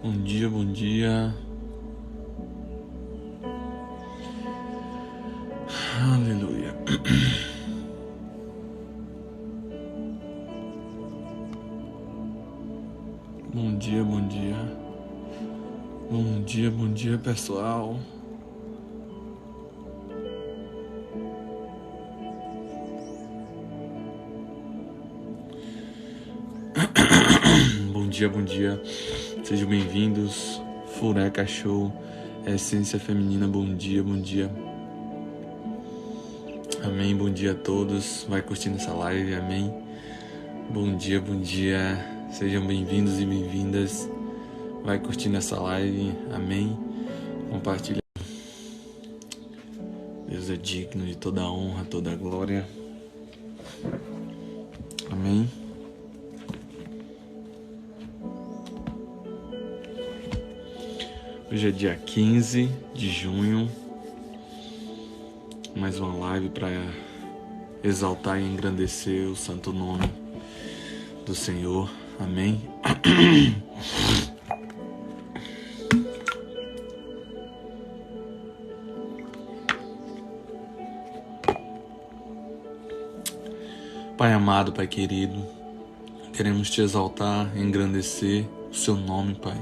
Bom dia, bom dia. Aleluia. Bom dia, bom dia. Bom dia, bom dia, pessoal. Bom dia, bom dia. Sejam bem-vindos. Fureca Show, Essência Feminina. Bom dia, bom dia. Amém, bom dia a todos. Vai curtindo essa live, amém. Bom dia, bom dia. Sejam bem-vindos e bem-vindas. Vai curtindo essa live, amém. Compartilha. Deus é digno de toda a honra, toda a glória. Amém. Hoje é dia 15 de junho. Mais uma live para exaltar e engrandecer o santo nome do Senhor. Amém. Pai amado, Pai querido, queremos te exaltar e engrandecer o seu nome, Pai.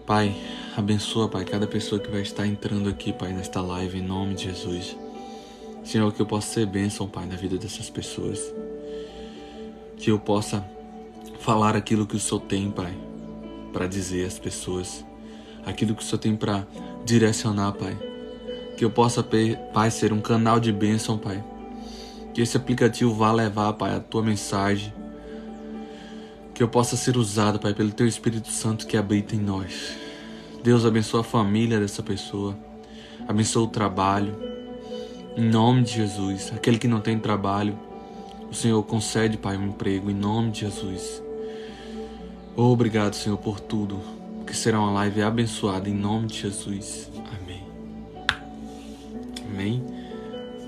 Pai, abençoa, Pai, cada pessoa que vai estar entrando aqui, Pai, nesta live, em nome de Jesus. Senhor, que eu possa ser bênção, Pai, na vida dessas pessoas. Que eu possa falar aquilo que o Senhor tem, Pai, para dizer às pessoas. Aquilo que o Senhor tem para direcionar, Pai. Que eu possa, Pai, ser um canal de bênção, Pai. Que esse aplicativo vá levar, Pai, a Tua mensagem. Que eu possa ser usado, Pai, pelo Teu Espírito Santo que habita em nós. Deus, abençoa a família dessa pessoa. Abençoa o trabalho. Em nome de Jesus. Aquele que não tem trabalho, o Senhor concede, Pai, um emprego. Em nome de Jesus. Obrigado, Senhor, por tudo. Que será uma live abençoada. Em nome de Jesus. Amém. Amém.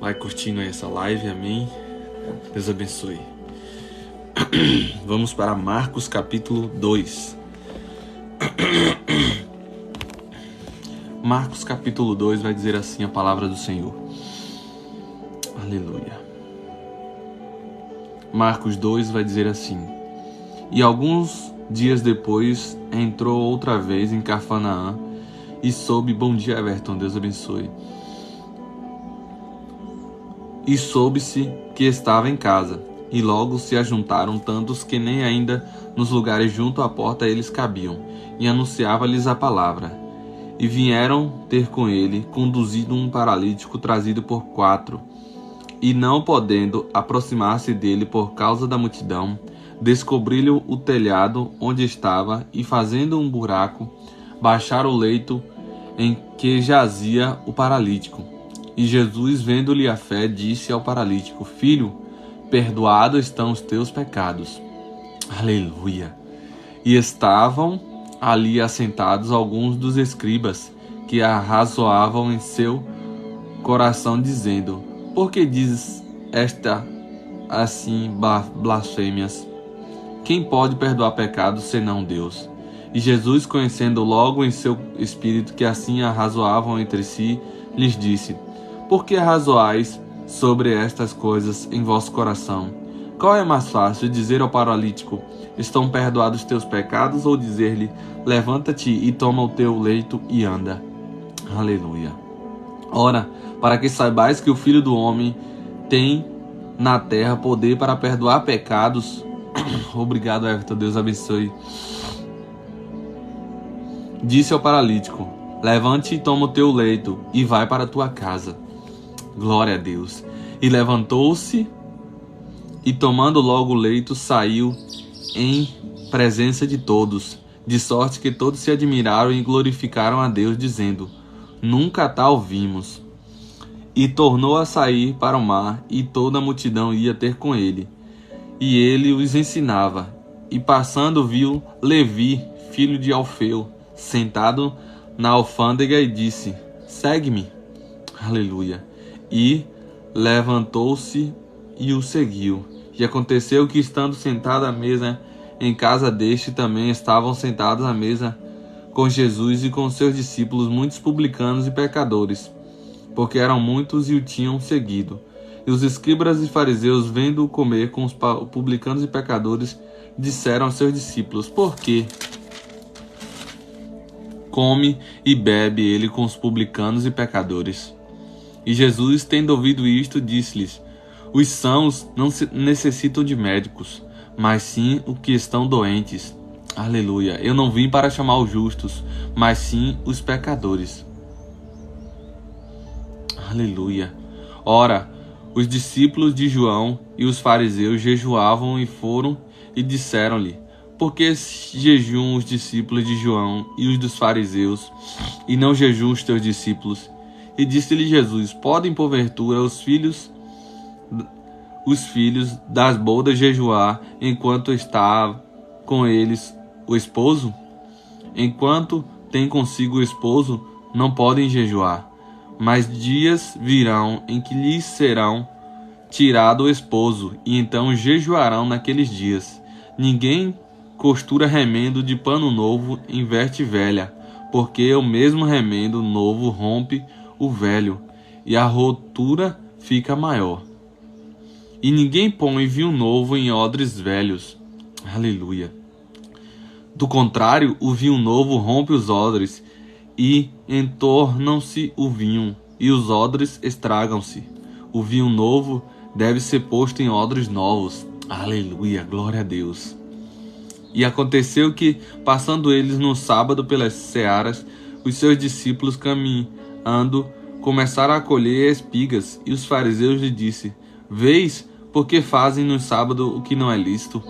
Vai curtindo aí essa live. Amém. Deus abençoe. Vamos para Marcos capítulo 2. Marcos capítulo 2 vai dizer assim a palavra do Senhor. Aleluia. Marcos 2 vai dizer assim: E alguns dias depois entrou outra vez em Cafarnaum e soube, bom dia Everton, Deus abençoe. E soube-se que estava em casa. E logo se ajuntaram tantos que nem ainda nos lugares junto à porta eles cabiam, e anunciava-lhes a palavra. E vieram ter com ele, conduzido um paralítico trazido por 4. E não podendo aproximar-se dele por causa da multidão, descobriram-lhe o telhado onde estava, e fazendo um buraco, baixaram o leito em que jazia o paralítico. E Jesus, vendo-lhe a fé, disse ao paralítico: Filho, perdoados estão os teus pecados. Aleluia. E estavam ali assentados alguns dos escribas, que arrazoavam em seu coração, dizendo: Por que dizes esta assim blasfêmias? Quem pode perdoar pecados senão Deus? E Jesus, conhecendo logo em seu espírito que assim arrazoavam entre si, lhes disse: Por que arrazoais sobre estas coisas em vosso coração? Qual é mais fácil, dizer ao paralítico: estão perdoados teus pecados, ou dizer-lhe: levanta-te e toma o teu leito e anda? Aleluia. Ora, para que saibais que o Filho do Homem tem na terra poder para perdoar pecados. Obrigado, Everton, Deus abençoe. Disse ao paralítico: levante e toma o teu leito e vai para a tua casa. Glória a Deus. E levantou-se e, tomando logo o leito, saiu em presença de todos, de sorte que todos se admiraram e glorificaram a Deus, dizendo: Nunca tal vimos. E tornou a sair para o mar, e toda a multidão ia ter com ele. E ele os ensinava. E passando viu Levi, filho de Alfeu, sentado na alfândega, e disse: Segue-me. Aleluia. E levantou-se e o seguiu. E aconteceu que, estando sentado à mesa em casa deste também estavam sentados à mesa com Jesus e com seus discípulos muitos publicanos e pecadores, porque eram muitos e o tinham seguido. E os escribas e fariseus, vendo-o comer com os publicanos e pecadores, disseram aos seus discípulos: por que come e bebe ele com os publicanos e pecadores? E Jesus, tendo ouvido isto, disse-lhes: os sãos não necessitam de médicos, mas sim os que estão doentes. Aleluia. Eu não vim para chamar os justos, mas sim os pecadores. Aleluia. Ora, os discípulos de João e os fariseus jejuavam e foram e disseram-lhe: por que jejuam os discípulos de João e os dos fariseus, e não jejuam os teus discípulos? E disse-lhe Jesus: podem porventura os filhos das bodas jejuar enquanto está com eles o esposo? Enquanto tem consigo o esposo, não podem jejuar. Mas dias virão em que lhes serão tirado o esposo, e então jejuarão naqueles dias. Ninguém costura remendo de pano novo em veste velha, porque o mesmo remendo novo rompe o velho, e a rotura fica maior. E ninguém põe vinho novo em odres velhos. Aleluia. Do contrário, o vinho novo rompe os odres, e entornam-se o vinho, e os odres estragam-se. O vinho novo deve ser posto em odres novos. Aleluia, glória a Deus. E aconteceu que, passando eles no sábado pelas searas, os seus discípulos caminhando começaram a colher espigas, e os fariseus lhe disseram: vês, por que fazem no sábado o que não é lícito?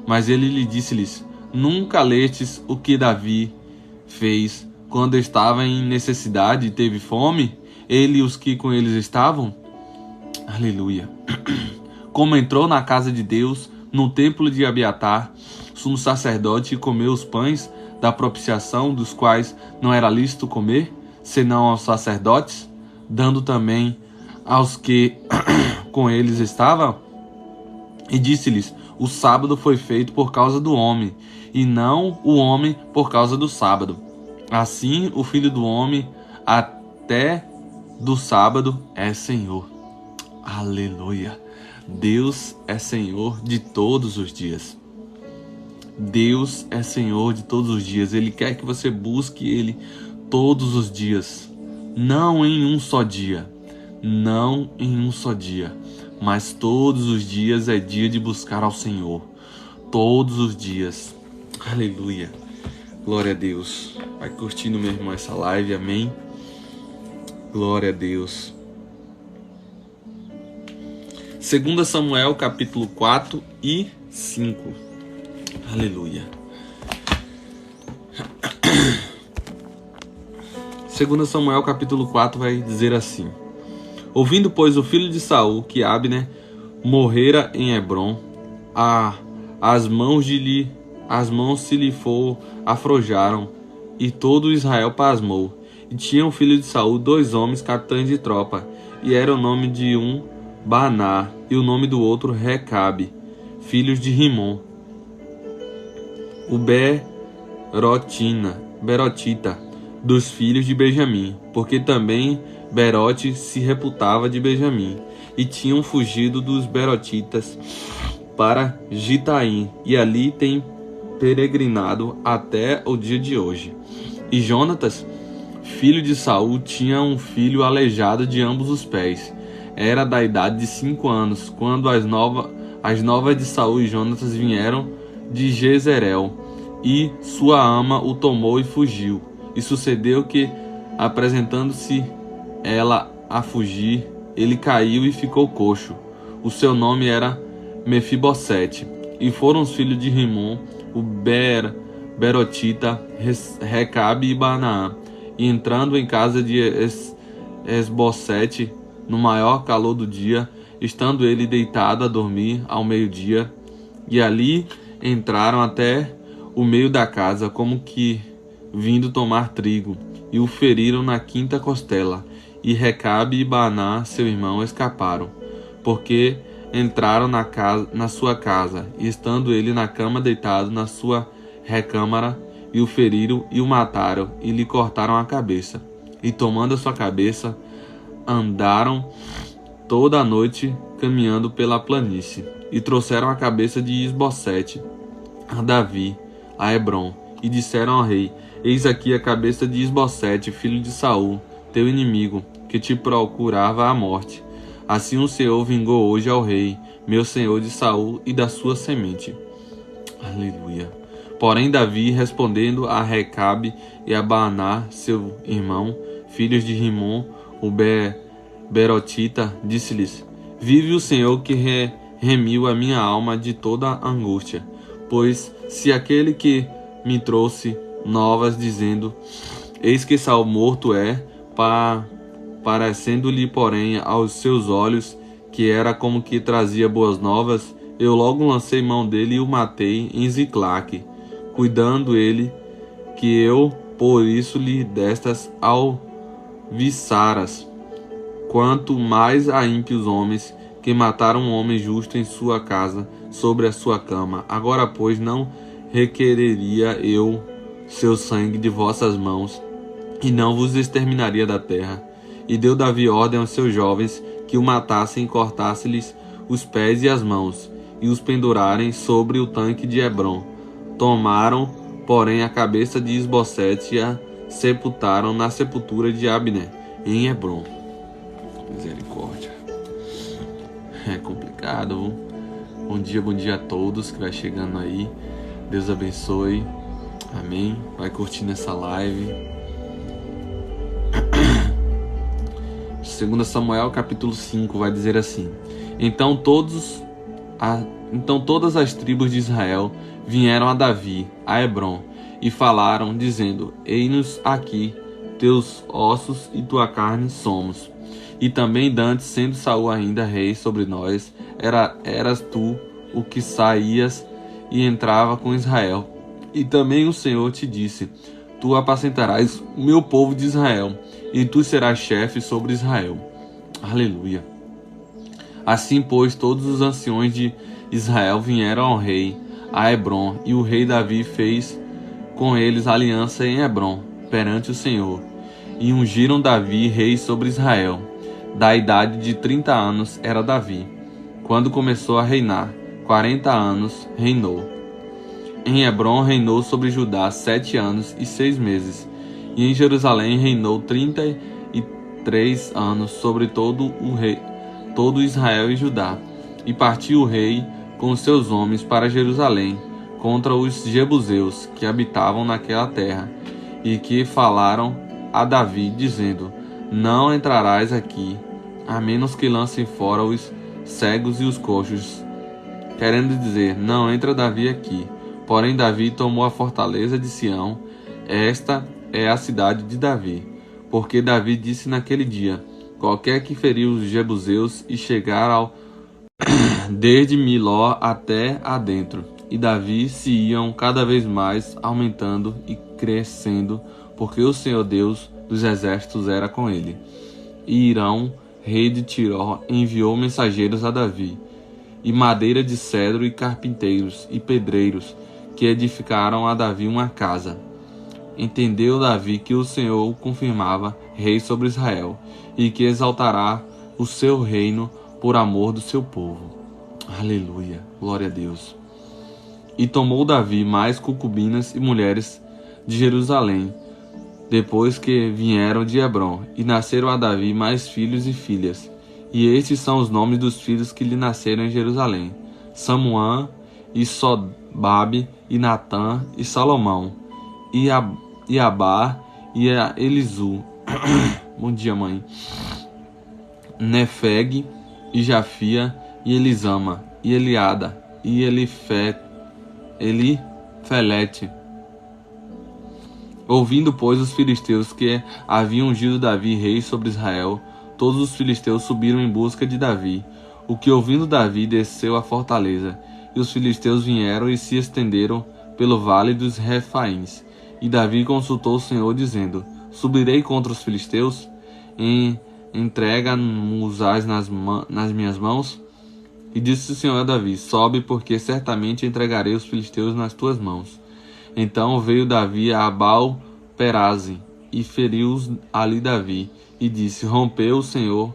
Mas ele lhe disse-lhes: nunca lestes o que Davi fez quando estava em necessidade e teve fome, ele e os que com eles estavam? Aleluia. Como entrou na casa de Deus, no templo de Abiatar, sumo sacerdote, e comeu os pães da propiciação, dos quais não era lícito comer, senão aos sacerdotes, dando também aos que com eles estavam? E disse-lhes: o sábado foi feito por causa do homem, e não o homem por causa do sábado. Assim, o Filho do Homem, até do sábado, é Senhor. Aleluia. Deus é Senhor de todos os dias. Deus é Senhor de todos os dias. Ele quer que você busque Ele todos os dias. Não em um só dia. Não em um só dia. Mas todos os dias é dia de buscar ao Senhor. Todos os dias. Aleluia. Glória a Deus. Vai curtindo, meu irmão, essa live. Amém. Glória a Deus. 2 Samuel, capítulo 4 e 5. Aleluia. 2 Samuel, capítulo 4, vai dizer assim: ouvindo, pois, o filho de Saul que Abner morrera em Hebrom, as mãos se lhe afrouxaram, e todo Israel pasmou. E tinha o filho de Saul 2 homens capitães de tropa, e era o nome de um Baná, e o nome do outro Recabe, filhos de Rimon, o Berotita, dos filhos de Benjamim, porque também Berote se reputava de Benjamim, e tinham fugido dos Berotitas para Gitaim, e ali tem peregrinado até o dia de hoje. E Jonatas, filho de Saul, tinha um filho aleijado de ambos os pés. Era da idade de 5 anos, quando as novas de Saul e Jonatas vieram de Jezreel, e sua ama o tomou e fugiu. E sucedeu que, apresentando-se ela a fugir, ele caiu e ficou coxo. O seu nome era Mefibosete. E foram os filhos de Rimon, o Berotita, Recabe e Banaá. E entrando em casa de Esbocete, no maior calor do dia, estando ele deitado a dormir ao meio-dia, e ali entraram até o meio da casa, como que vindo tomar trigo, e o feriram na quinta costela. E Recabe e Baná, seu irmão, escaparam, porque entraram na sua casa, e estando ele na cama deitado na sua recâmara, e o feriram e o mataram, e lhe cortaram a cabeça. E tomando a sua cabeça, andaram toda a noite caminhando pela planície, e trouxeram a cabeça de Isbosete a Davi, a Hebrom, e disseram ao rei: Eis aqui a cabeça de Isbosete, filho de Saul, teu inimigo, que te procurava a morte. Assim o Senhor vingou hoje ao rei, meu senhor de Saul, e da sua semente. Aleluia. Porém Davi, respondendo a Recabe e a Baaná, seu irmão, filhos de Rimon, o Berotita, disse-lhes: Vive o Senhor que remiu a minha alma de toda angústia. Pois se aquele que me trouxe novas, dizendo: Eis que Saul morto é, parecendo-lhe, porém, aos seus olhos, que era como que trazia boas novas, eu logo lancei mão dele e o matei em Ziclaque, cuidando ele que eu por isso lhe destas alviçaras. Quanto mais a ímpios homens, que mataram um homem justo em sua casa, sobre a sua cama. Agora, pois, não requereria eu seu sangue de vossas mãos, e não vos exterminaria da terra. E deu Davi ordem aos seus jovens que o matassem e cortassem-lhes os pés e as mãos, e os pendurarem sobre o tanque de Hebrom. Tomaram, porém, a cabeça de Isbosete e a sepultaram na sepultura de Abner, em Hebrom. Misericórdia. É complicado, viu? Bom dia a todos que vai chegando aí. Deus abençoe. Amém. Vai curtindo essa live. 2 Samuel capítulo 5 vai dizer assim: Então todas as tribos de Israel vieram a Davi, a Hebrom, e falaram, dizendo: Eis-nos aqui, teus ossos e tua carne somos. E também dantes, sendo Saul ainda rei sobre nós, eras tu o que saías e entrava com Israel. E também o Senhor te disse: Tu apacentarás o meu povo de Israel, e tu serás chefe sobre Israel. Aleluia. Assim, pois, todos os anciões de Israel vieram ao rei, a Hebrom, e o rei Davi fez com eles aliança em Hebrom, perante o Senhor. E ungiram Davi rei sobre Israel. Da idade de 30 anos era Davi, quando começou a reinar. 40 anos reinou. Em Hebrom reinou sobre Judá 7 anos e 6 meses. E em Jerusalém reinou 33 anos sobre todo Israel e Judá. E partiu o rei com os seus homens para Jerusalém, contra os jebuseus que habitavam naquela terra, e que falaram a Davi, dizendo: Não entrarás aqui, a menos que lancem fora os cegos e os coxos. Querendo dizer, não entra Davi aqui. Porém Davi tomou a fortaleza de Sião. Esta é a cidade de Davi. Porque Davi disse naquele dia: Qualquer que ferir os jebuseus e chegar desde Miló até adentro. E Davi se iam cada vez mais aumentando e crescendo, porque o Senhor Deus dos exércitos era com ele. E Irão, rei de Tiró, enviou mensageiros a Davi, e madeira de cedro, e carpinteiros e pedreiros, que edificaram a Davi uma casa. Entendeu Davi que o Senhor o confirmava rei sobre Israel, e que exaltará o seu reino por amor do seu povo. Aleluia, glória a Deus. E tomou Davi mais concubinas e mulheres de Jerusalém, depois que vieram de Hebrom, e nasceram a Davi mais filhos e filhas. E estes são os nomes dos filhos que lhe nasceram em Jerusalém: Samuã, e Sobabe, e Natã, e Salomão, e Abá, e Elisu. Bom dia, mãe. Nefeg, e Jafia, e Elisama, e Eliada, e Elifelete. Ouvindo, pois, os filisteus que haviam ungido Davi rei sobre Israel, todos os filisteus subiram em busca de Davi. O que, ouvindo Davi, desceu à fortaleza. E os filisteus vieram e se estenderam pelo vale dos Refaíns. E Davi consultou o Senhor, dizendo: Subirei contra os filisteus? Entrega-nos nas minhas mãos? E disse o Senhor a Davi: sobe, porque certamente entregarei os filisteus nas tuas mãos. Então veio Davi a Baal-Peraze, e feriu-os ali Davi, e disse: rompeu o Senhor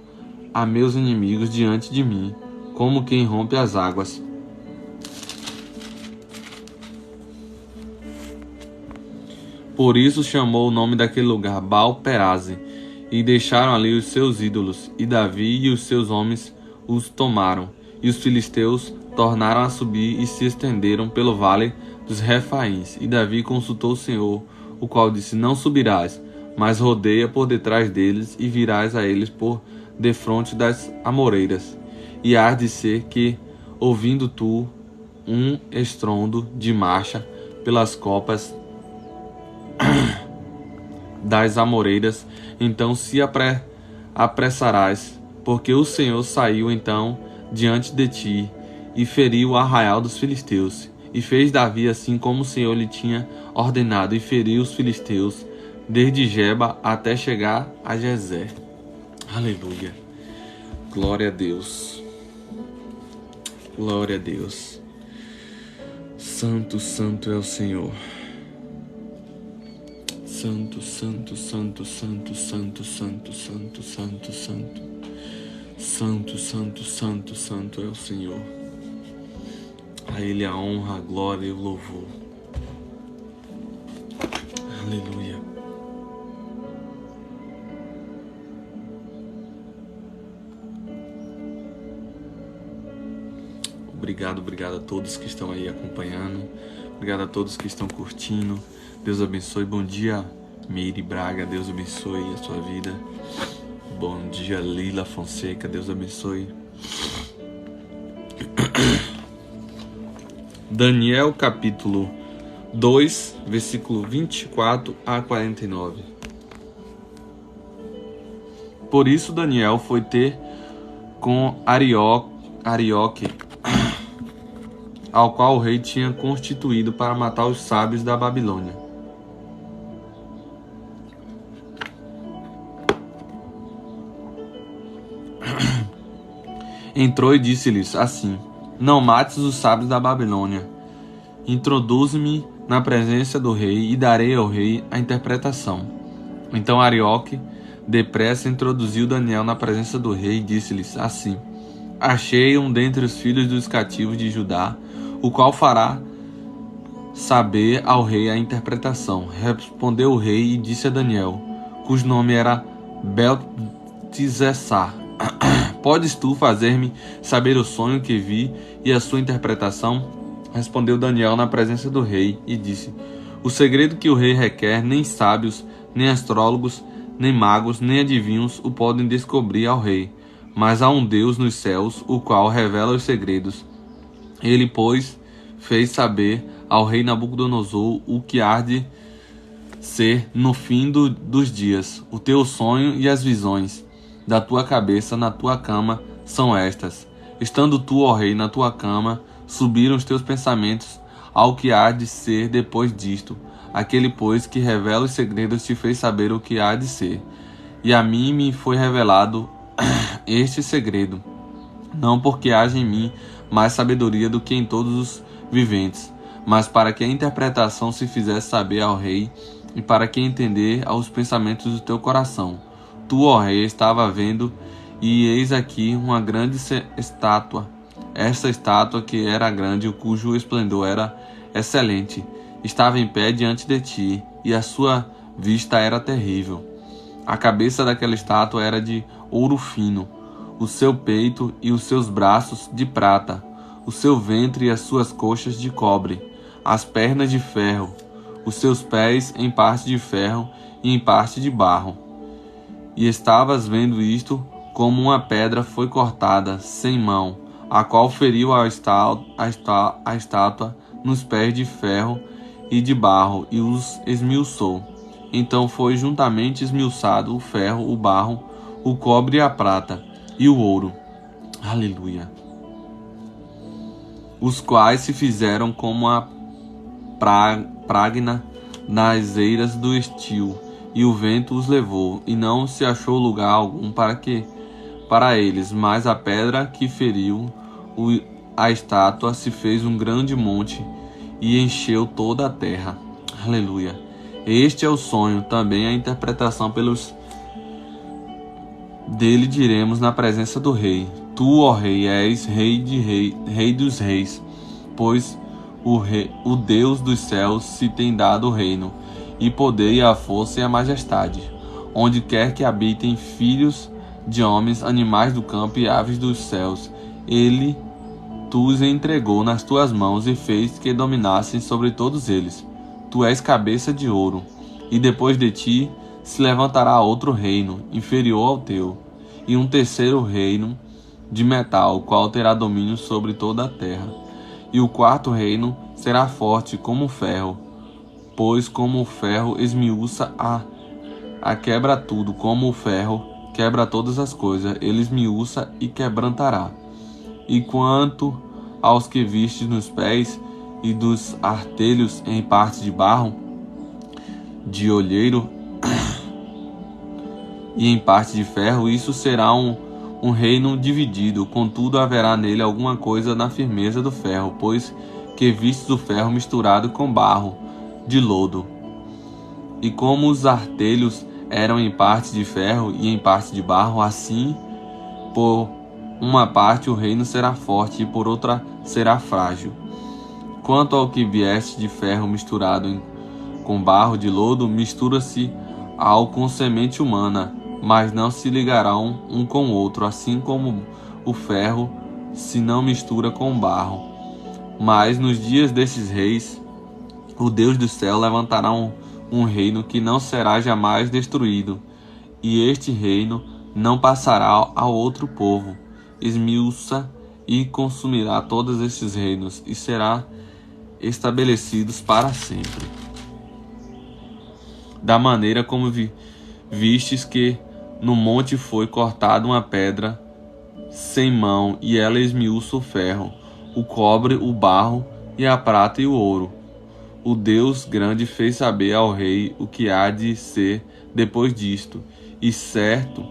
a meus inimigos diante de mim, como quem rompe as águas. Por isso chamou o nome daquele lugar Baal-Peraze, e deixaram ali os seus ídolos, e Davi e os seus homens os tomaram. E os filisteus tornaram a subir e se estenderam pelo vale dos Refaíns. E Davi consultou o Senhor, o qual disse: não subirás, mas rodeia por detrás deles e virás a eles por defronte das amoreiras. E há de ser que, ouvindo tu um estrondo de marcha pelas copas das amoreiras, então se apressarás, porque o Senhor saiu então diante de ti e feriu o arraial dos filisteus. E fez Davi assim como o Senhor lhe tinha ordenado, e feriu os filisteus desde Geba até chegar a Gezer. Aleluia. Glória a Deus. Glória a Deus. Santo, santo é o Senhor. Santo, santo, santo, santo, santo, santo, santo, santo, santo. Santo, santo, santo, santo é o Senhor. A Ele a honra, a glória e o louvor. Aleluia. Obrigado a todos que estão aí acompanhando. Obrigado a todos que estão curtindo. Deus abençoe. Bom dia, Meire Braga. Deus abençoe a sua vida. Bom dia, Lila Fonseca. Deus abençoe. Daniel capítulo 2, versículo 24 a 49. Por isso Daniel foi ter com Arioque, ao qual o rei tinha constituído para matar os sábios da Babilônia. Entrou e disse-lhes assim: não mates os sábios da Babilônia. Introduze-me na presença do rei e darei ao rei a interpretação. Então Arioque depressa introduziu Daniel na presença do rei e disse-lhes assim: achei um dentre os filhos dos cativos de Judá, o qual fará saber ao rei a interpretação. Respondeu o rei e disse a Daniel, cujo nome era Beltesazar: podes tu fazer-me saber o sonho que vi e a sua interpretação? Respondeu Daniel na presença do rei e disse: o segredo que o rei requer, nem sábios, nem astrólogos, nem magos, nem adivinhos o podem descobrir ao rei, mas há um Deus nos céus, o qual revela os segredos. Ele, pois, fez saber ao rei Nabucodonosor o que há de ser no fim dos dias. O teu sonho e as visões da tua cabeça na tua cama são estas. Estando tu, ó rei, na tua cama, subiram os teus pensamentos ao que há de ser depois disto. Aquele, pois, que revela os segredos te fez saber o que há de ser. E a mim me foi revelado este segredo, não porque haja em mim mais sabedoria do que em todos os viventes, mas para que a interpretação se fizesse saber ao rei, e para que entender aos pensamentos do teu coração. Tu, ó rei, estava vendo, e eis aqui uma grande estátua. Esta estátua, que era grande, cujo esplendor era excelente, estava em pé diante de ti, e a sua vista era terrível. A cabeça daquela estátua era de ouro fino, o seu peito e os seus braços de prata, o seu ventre e as suas coxas de cobre, as pernas de ferro, os seus pés em parte de ferro e em parte de barro. E estavas vendo isto, como uma pedra foi cortada, sem mão, a qual feriu a estátua nos pés de ferro e de barro, e os esmiuçou. Então foi juntamente esmiuçado o ferro, o barro, o cobre e a prata, e o ouro. Aleluia. Os quais se fizeram como a pragna nas eiras do estio, e o vento os levou, e não se achou lugar algum para eles, mas a pedra que feriu a estátua se fez um grande monte e encheu toda a terra. Aleluia. Este é o sonho, também a interpretação dele diremos na presença do rei. Tu, ó rei, és rei dos reis, pois o Deus dos céus se tem dado o reino, e poder e a força e a majestade. Onde quer que habitem filhos de homens, animais do campo e aves dos céus, ele os entregou nas tuas mãos e fez que dominassem sobre todos eles. Tu és cabeça de ouro, e depois de ti se levantará outro reino, inferior ao teu, e um terceiro reino de metal, o qual terá domínio sobre toda a terra. E o quarto reino será forte como o ferro, pois como o ferro esmiuça quebra tudo, como o ferro quebra todas as coisas, ele esmiuça e quebrantará. E quanto aos que vistes nos pés e dos artelhos em parte de barro, de olheiro e em parte de ferro, isso será um reino dividido, contudo haverá nele alguma coisa na firmeza do ferro, pois que vistes o ferro misturado com barro de lodo. E como os artelhos eram em parte de ferro e em parte de barro, assim por uma parte o reino será forte e por outra será frágil. Quanto ao que vieste de ferro misturado com barro de lodo, mistura-se ao com semente humana, mas não se ligarão um com o outro, assim como o ferro se não mistura com o barro. Mas nos dias desses reis, o Deus do céu levantará um reino que não será jamais destruído, e este reino não passará a outro povo. Esmiuça e consumirá todos esses reinos, e será estabelecidos para sempre. Da maneira como vistes que no monte foi cortada uma pedra sem mão, e ela esmiuça o ferro, o cobre, o barro, e a prata e o ouro. O Deus grande fez saber ao rei o que há de ser depois disto, e certo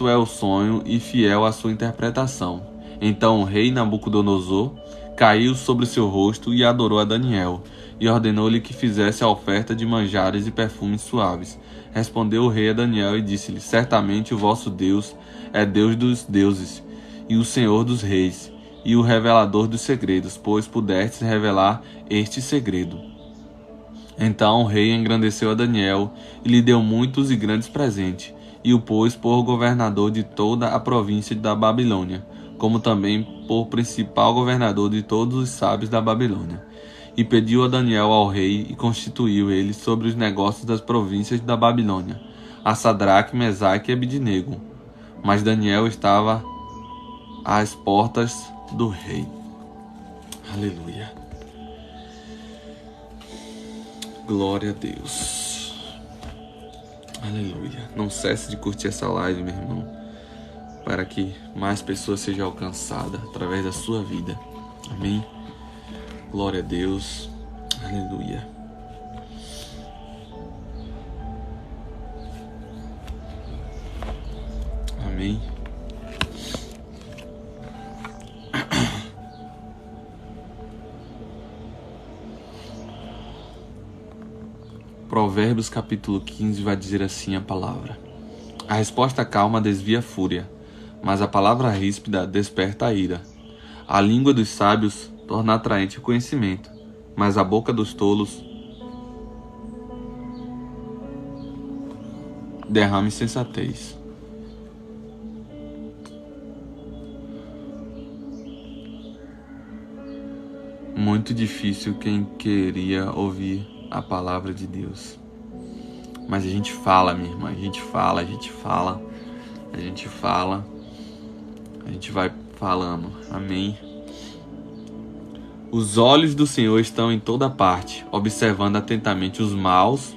é o sonho e fiel a sua interpretação. Então o rei Nabucodonosor caiu sobre seu rosto e adorou a Daniel, e ordenou-lhe que fizesse a oferta de manjares e perfumes suaves. Respondeu o rei a Daniel e disse-lhe: certamente o vosso Deus é Deus dos deuses, e o Senhor dos reis, e o revelador dos segredos, pois pudestes revelar este segredo. Então o rei engrandeceu a Daniel, e lhe deu muitos e grandes presentes, e o pôs por governador de toda a província da Babilônia, como também por principal governador de todos os sábios da Babilônia. E pediu a Daniel ao rei, e constituiu ele sobre os negócios das províncias da Babilônia, a Sadraque, Mesaque e Abidnego. Mas Daniel estava às portas do rei. Aleluia. Glória a Deus. Aleluia. Não cesse de curtir essa live, meu irmão, para que mais pessoas sejam alcançadas através da sua vida. Amém. Glória a Deus. Aleluia. Amém. Provérbios capítulo 15 vai dizer assim a palavra: a resposta calma desvia a fúria, mas a palavra ríspida desperta a ira. A língua dos sábios torna atraente o conhecimento, mas a boca dos tolos derrama insensatez. Muito difícil quem queria ouvir a palavra de Deus. Mas a gente fala, minha irmã, a gente vai falando. Amém. Os olhos do Senhor estão em toda parte, observando atentamente os maus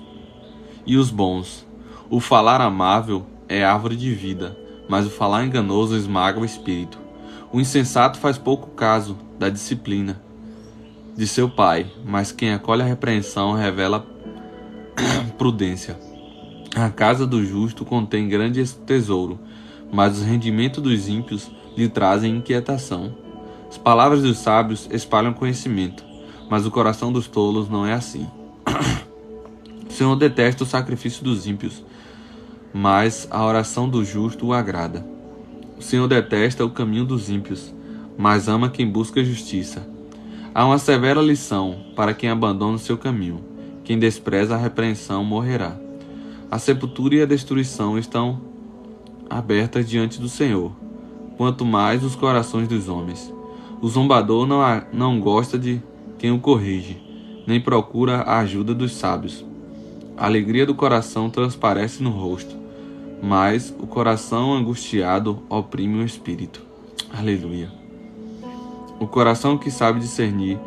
e os bons. O falar amável é árvore de vida, mas o falar enganoso esmaga o espírito. O insensato faz pouco caso da disciplina de seu pai, mas quem acolhe a repreensão revela prudência. A casa do justo contém grande tesouro, mas os rendimentos dos ímpios lhe trazem inquietação. As palavras dos sábios espalham conhecimento, mas o coração dos tolos não é assim. O Senhor detesta o sacrifício dos ímpios, mas a oração do justo o agrada. O Senhor detesta o caminho dos ímpios, mas ama quem busca justiça. Há uma severa lição para quem abandona o seu caminho. Quem despreza a repreensão morrerá. A sepultura e a destruição estão abertas diante do Senhor, quanto mais os corações dos homens. O zombador não gosta de quem o corrige, nem procura a ajuda dos sábios. A alegria do coração transparece no rosto, mas o coração angustiado oprime o espírito. Aleluia. O coração que sabe discernir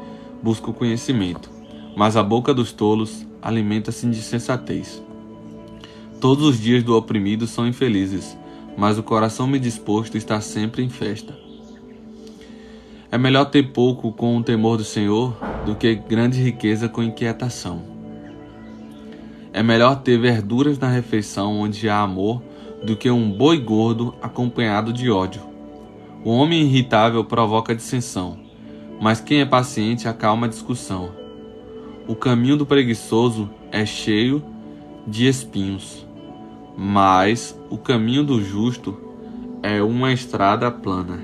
busca o conhecimento, mas a boca dos tolos alimenta-se de insensatez. Todos os dias do oprimido são infelizes, mas o coração bem disposto está sempre em festa. É melhor ter pouco com o temor do Senhor do que grande riqueza com inquietação. É melhor ter verduras na refeição onde há amor do que um boi gordo acompanhado de ódio. O homem irritável provoca dissensão, mas quem é paciente acalma a discussão. O caminho do preguiçoso é cheio de espinhos, mas o caminho do justo é uma estrada plana.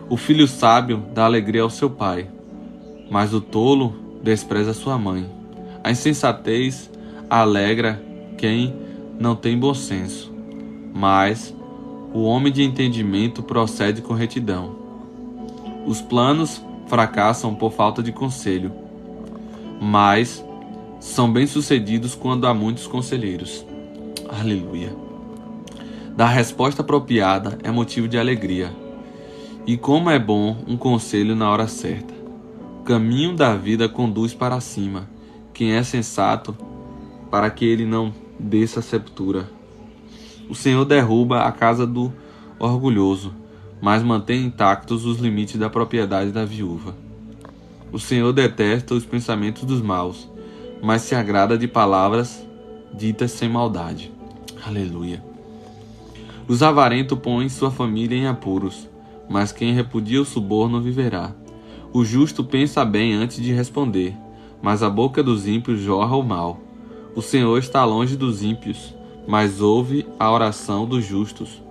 O filho sábio dá alegria ao seu pai, mas o tolo despreza sua mãe. A insensatez alegra quem não tem bom senso, mas o homem de entendimento procede com retidão. Os planos fracassam por falta de conselho, mas são bem-sucedidos quando há muitos conselheiros. Aleluia. Dar resposta apropriada é motivo de alegria. E como é bom um conselho na hora certa. O caminho da vida conduz para cima. Quem é sensato, para que ele não desça a sepultura. O Senhor derruba a casa do orgulhoso, mas mantém intactos os limites da propriedade da viúva. O Senhor detesta os pensamentos dos maus, mas se agrada de palavras ditas sem maldade. Aleluia. Os avarentos põem sua família em apuros, mas quem repudia o suborno viverá. O justo pensa bem antes de responder, mas a boca dos ímpios jorra o mal. O Senhor está longe dos ímpios, mas ouve a oração dos justos.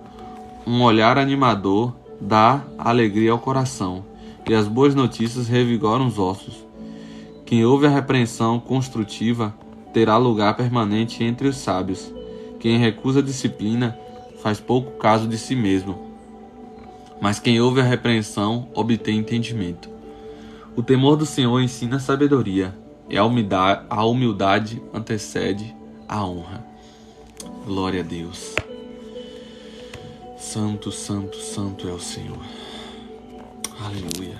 Um olhar animador dá alegria ao coração, e as boas notícias revigoram os ossos. Quem ouve a repreensão construtiva terá lugar permanente entre os sábios. Quem recusa a disciplina faz pouco caso de si mesmo, mas quem ouve a repreensão obtém entendimento. O temor do Senhor ensina a sabedoria, e a humildade antecede a honra. Glória a Deus. Santo, santo, santo é o Senhor. Aleluia.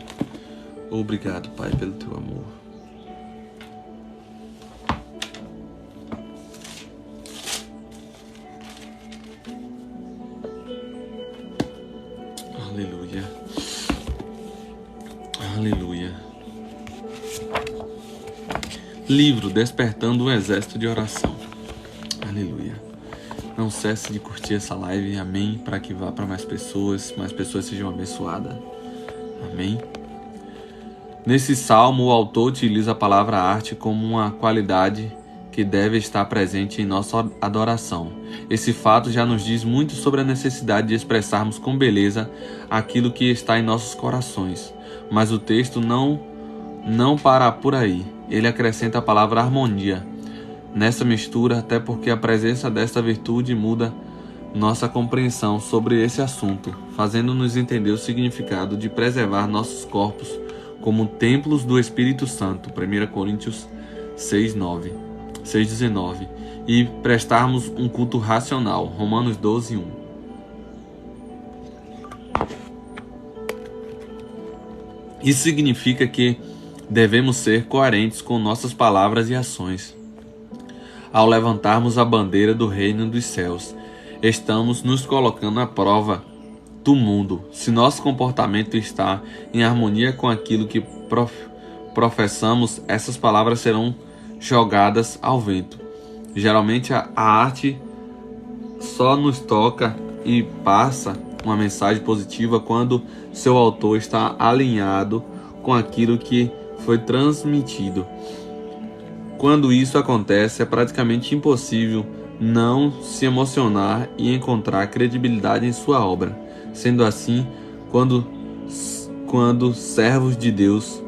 Obrigado, Pai, pelo teu amor. Aleluia. Aleluia. Livro Despertando um Exército de Oração. Aleluia. Não cesse de curtir essa live, amém, para que vá para mais pessoas sejam abençoadas, amém. Nesse salmo, o autor utiliza a palavra arte como uma qualidade que deve estar presente em nossa adoração. Esse fato já nos diz muito sobre a necessidade de expressarmos com beleza aquilo que está em nossos corações, mas o texto não para por aí. Ele acrescenta a palavra harmonia nessa mistura, até porque a presença desta virtude muda nossa compreensão sobre esse assunto, fazendo-nos entender o significado de preservar nossos corpos como templos do Espírito Santo, 1 Coríntios 6:19, e prestarmos um culto racional, Romanos 12:1. Isso significa que devemos ser coerentes com nossas palavras e ações. Ao levantarmos a bandeira do reino dos céus, estamos nos colocando à prova do mundo. Se nosso comportamento está em harmonia com aquilo que professamos, essas palavras serão jogadas ao vento. Geralmente a arte só nos toca e passa uma mensagem positiva quando seu autor está alinhado com aquilo que foi transmitido. Quando isso acontece, é praticamente impossível não se emocionar e encontrar credibilidade em sua obra. Sendo assim, quando servos de Deus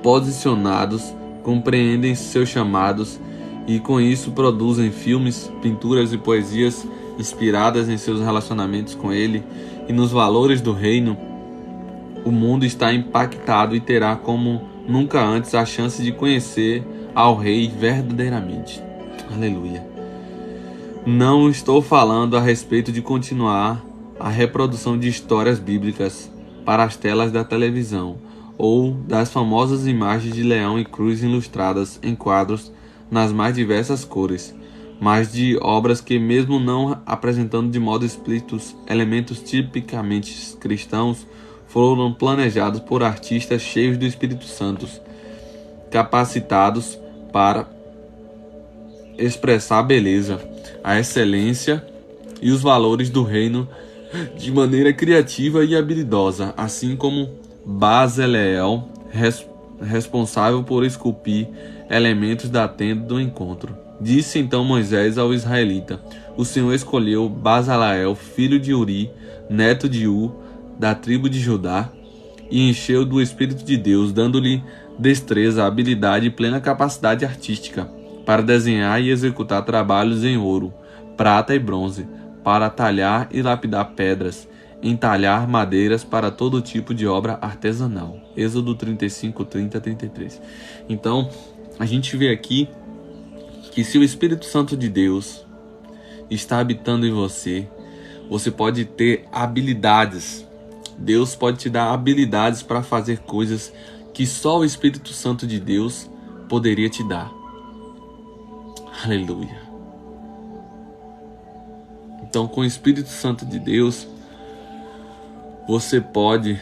posicionados compreendem seus chamados e com isso produzem filmes, pinturas e poesias inspiradas em seus relacionamentos com Ele e nos valores do reino, o mundo está impactado e terá como nunca antes a chance de conhecer ao Rei verdadeiramente. Aleluia. Não estou falando a respeito de continuar a reprodução de histórias bíblicas para as telas da televisão ou das famosas imagens de leão e cruz ilustradas em quadros nas mais diversas cores, mas de obras que, mesmo não apresentando de modo explícito elementos tipicamente cristãos, foram planejados por artistas cheios do Espírito Santo, capacitados para expressar a beleza, a excelência e os valores do reino de maneira criativa e habilidosa, assim como Bezaleel, responsável por esculpir elementos da tenda do encontro. Disse então Moisés ao israelita: o Senhor escolheu Bezaleel, filho de Uri, neto de U, da tribo de Judá, e encheu do Espírito de Deus, dando-lhe destreza, habilidade e plena capacidade artística para desenhar e executar trabalhos em ouro, prata e bronze, para talhar e lapidar pedras, entalhar madeiras para todo tipo de obra artesanal. Êxodo 35, 30, 33. Então, a gente vê aqui que se o Espírito Santo de Deus está habitando em você, você pode ter habilidades. Deus pode te dar habilidades para fazer coisas que só o Espírito Santo de Deus poderia te dar. Aleluia. Então, com o Espírito Santo de Deus, você pode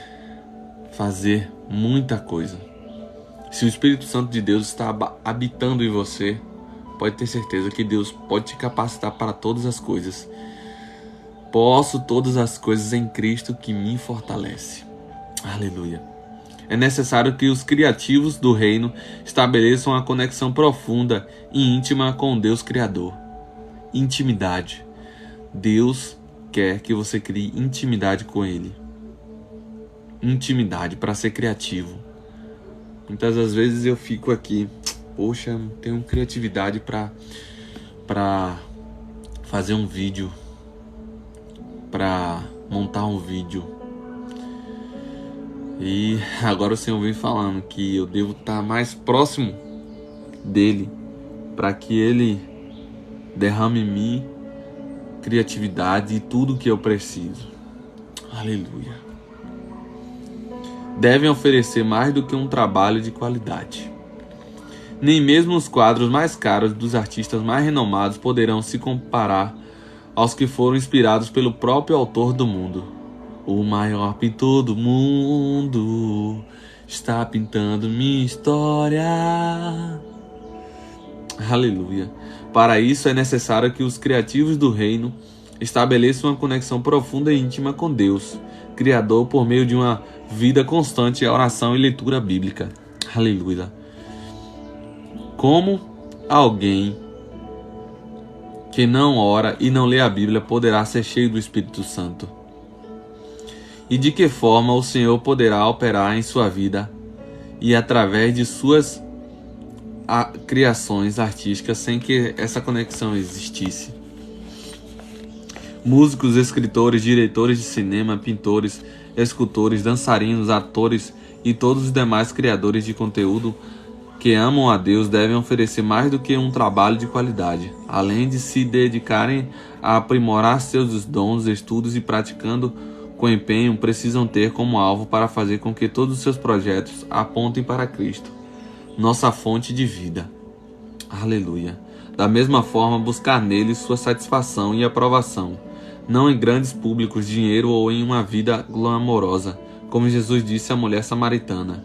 fazer muita coisa. Se o Espírito Santo de Deus está habitando em você, pode ter certeza que Deus pode te capacitar para todas as coisas. Posso todas as coisas em Cristo que me fortalece. Aleluia. É necessário que os criativos do reino estabeleçam uma conexão profunda e íntima com Deus Criador. Intimidade. Deus quer que você crie intimidade com Ele. Intimidade para ser criativo. Muitas das vezes eu fico aqui, poxa, não tenho criatividade para fazer um vídeo, para montar um vídeo. E agora o Senhor vem falando que eu devo estar mais próximo dele, para que Ele derrame em mim criatividade e tudo o que eu preciso. Aleluia. Devem oferecer mais do que um trabalho de qualidade. Nem mesmo os quadros mais caros dos artistas mais renomados poderão se comparar aos que foram inspirados pelo próprio autor do mundo. O maior pintor do mundo está pintando minha história. Aleluia. Para isso é necessário que os criativos do reino estabeleçam uma conexão profunda e íntima com Deus, Criador, por meio de uma vida constante de oração e leitura bíblica. Aleluia. Como alguém que não ora e não lê a Bíblia poderá ser cheio do Espírito Santo? E de que forma o Senhor poderá operar em sua vida e através de suas criações artísticas sem que essa conexão existisse? Músicos, escritores, diretores de cinema, pintores, escultores, dançarinos, atores e todos os demais criadores de conteúdo que amam a Deus devem oferecer mais do que um trabalho de qualidade. Além de se dedicarem a aprimorar seus dons, estudos e praticando com empenho, precisam ter como alvo para fazer com que todos os seus projetos apontem para Cristo, nossa fonte de vida. Aleluia. Da mesma forma, buscar nele sua satisfação e aprovação, não em grandes públicos, dinheiro ou em uma vida glamourosa, como Jesus disse à mulher samaritana.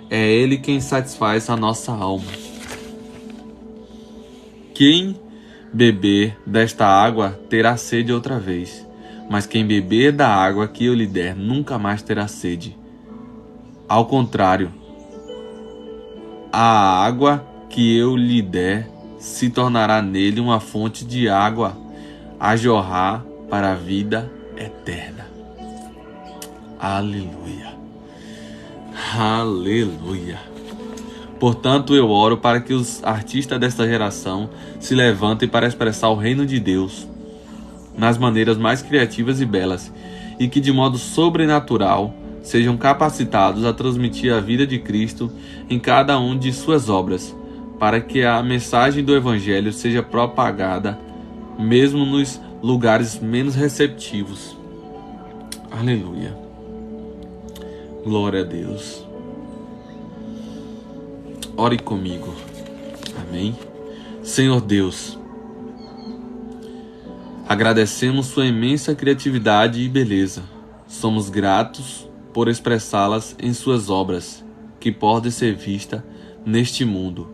É Ele quem satisfaz a nossa alma. Quem beber desta água terá sede outra vez, mas quem beber da água que eu lhe der nunca mais terá sede. Ao contrário, a água que eu lhe der se tornará nele uma fonte de água a jorrar para a vida eterna. Aleluia. Aleluia. Portanto, eu oro para que os artistas desta geração se levantem para expressar o reino de Deus nas maneiras mais criativas e belas, e que de modo sobrenatural sejam capacitados a transmitir a vida de Cristo em cada uma de suas obras, para que a mensagem do Evangelho seja propagada mesmo nos lugares menos receptivos. Aleluia. Glória a Deus. Ore comigo. Amém. Senhor Deus, agradecemos sua imensa criatividade e beleza. Somos gratos por expressá-las em suas obras, que podem ser vistas neste mundo,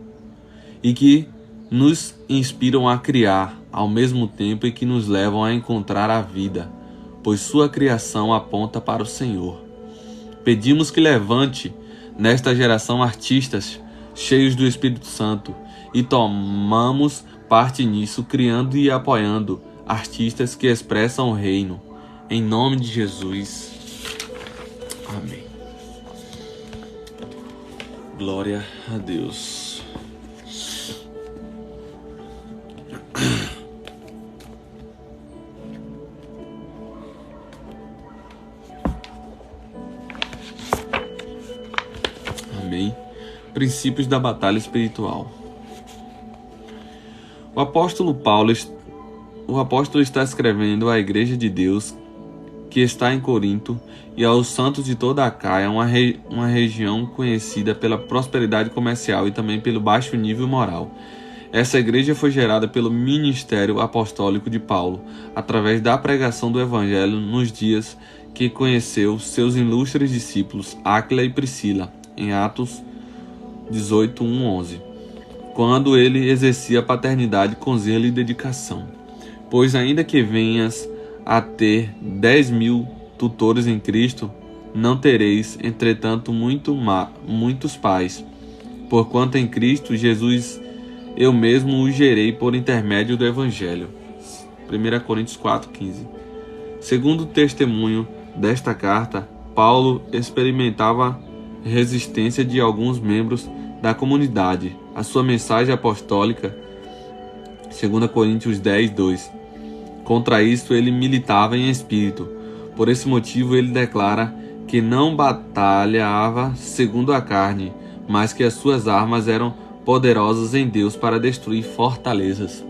e que nos inspiram a criar, ao mesmo tempo em que nos levam a encontrar a vida, pois sua criação aponta para o Senhor. Pedimos que levante nesta geração artistas cheios do Espírito Santo, e tomamos parte nisso, criando e apoiando artistas que expressam o reino. Em nome de Jesus. Amém. Glória a Deus. Amém. Princípios da batalha espiritual. O apóstolo está escrevendo à igreja de Deus que está em Corinto e aos santos de toda a Caia, uma região conhecida pela prosperidade comercial e também pelo baixo nível moral. Essa igreja foi gerada pelo ministério apostólico de Paulo, através da pregação do Evangelho nos dias que conheceu seus ilustres discípulos Áquila e Priscila, em Atos 18:1-11, quando ele exercia a paternidade com zelo e dedicação. Pois ainda que venhas a ter 10.000 tutores em Cristo, não tereis, entretanto, muitos pais, porquanto em Cristo Jesus eu mesmo o gerei por intermédio do Evangelho. 1 Coríntios 4:15. Segundo o testemunho desta carta, Paulo experimentava resistência de alguns membros da comunidade à sua mensagem apostólica. 2 Coríntios 10:2. Contra isso ele militava em espírito. Por esse motivo ele declara que não batalhava segundo a carne, mas que as suas armas eram poderosas em Deus para destruir fortalezas.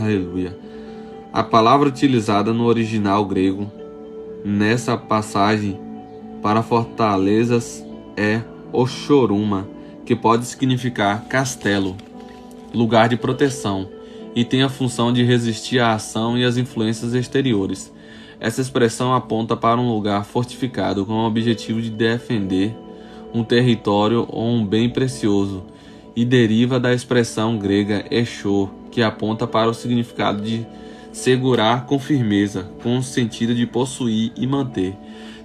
Aleluia. A palavra utilizada no original grego nessa passagem para fortalezas é oshoruma, que pode significar castelo, lugar de proteção, e tem a função de resistir à ação e às influências exteriores. Essa expressão aponta para um lugar fortificado com o objetivo de defender um território ou um bem precioso, e deriva da expressão grega eshor, que aponta para o significado de segurar com firmeza, com o sentido de possuir e manter.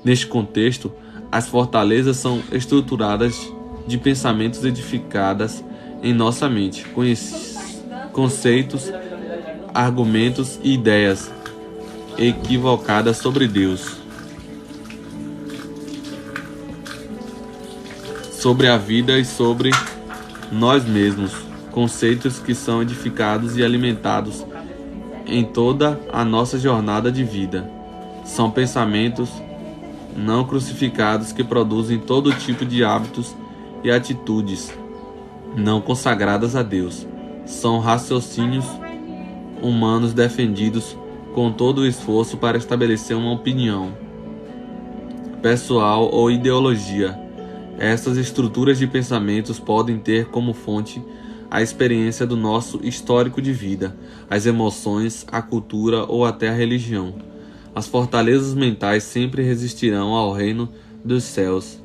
Neste contexto, as fortalezas são estruturadas de pensamentos edificadas em nossa mente, conceitos, argumentos e ideias equivocadas sobre Deus, sobre a vida e sobre nós mesmos, conceitos que são edificados e alimentados em toda a nossa jornada de vida. São pensamentos não crucificados que produzem todo tipo de hábitos e atitudes não consagradas a Deus. São raciocínios humanos defendidos com todo o esforço para estabelecer uma opinião pessoal ou ideologia. Essas estruturas de pensamentos podem ter como fonte a experiência do nosso histórico de vida, as emoções, a cultura ou até a religião. As fortalezas mentais sempre resistirão ao reino dos céus.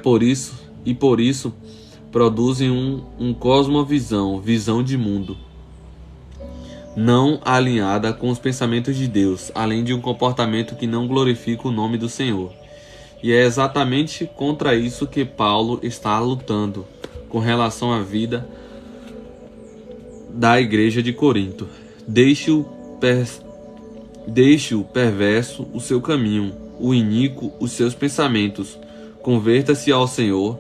Por isso produzem um cosmovisão, visão de mundo. não alinhada com os pensamentos de Deus, além de um comportamento que não glorifica o nome do Senhor. E é exatamente contra isso que Paulo está lutando com relação à vida da igreja de Corinto. Deixe o perverso o seu caminho, o iníquo os seus pensamentos. Converta-se ao Senhor,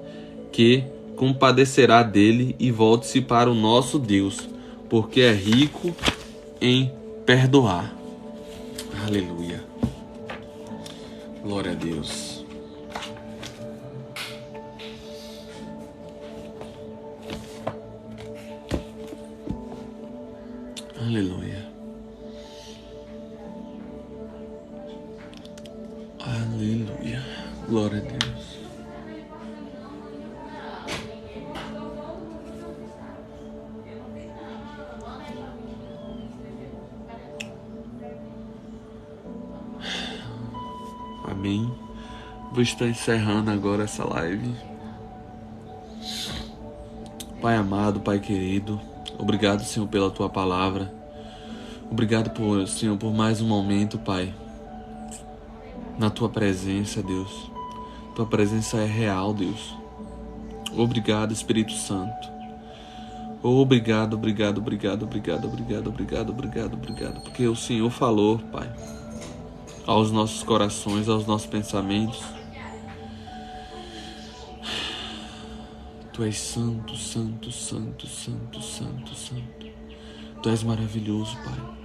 que compadecerá dele, e volte-se para o nosso Deus, porque é rico em perdoar. Aleluia. Glória a Deus. Aleluia. Aleluia. Glória a Deus. Amém. Vou estar encerrando agora essa live. Pai amado, Pai querido, obrigado, Senhor, pela Tua palavra. Obrigado, Senhor, por mais um momento, Pai, na Tua presença, Deus. Tua presença é real, Deus. Obrigado, Espírito Santo. Obrigado, porque o Senhor falou, Pai, aos nossos corações, aos nossos pensamentos. Tu és santo, santo, santo, santo, santo, santo. Tu és maravilhoso, Pai.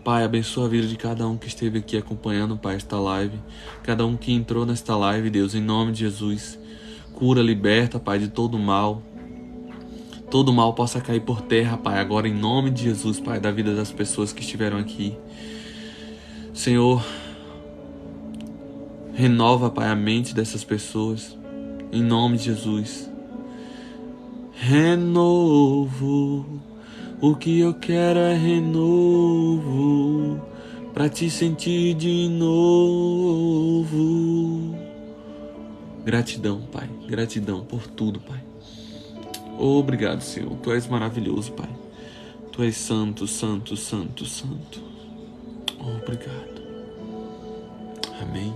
Pai, abençoa a vida de cada um que esteve aqui acompanhando, Pai, esta live. Cada um que entrou nesta live, Deus, em nome de Jesus. Cura, liberta, Pai, de todo mal. Todo mal possa cair por terra, Pai, agora em nome de Jesus, Pai, da vida das pessoas que estiveram aqui. Senhor, renova, Pai, a mente dessas pessoas, em nome de Jesus. Renovo, o que eu quero é renovo, pra te sentir de novo. Gratidão, Pai, gratidão por tudo, Pai. Obrigado, Senhor, Tu és maravilhoso, Pai. Tu és santo, santo, santo, santo. Obrigado. Amém.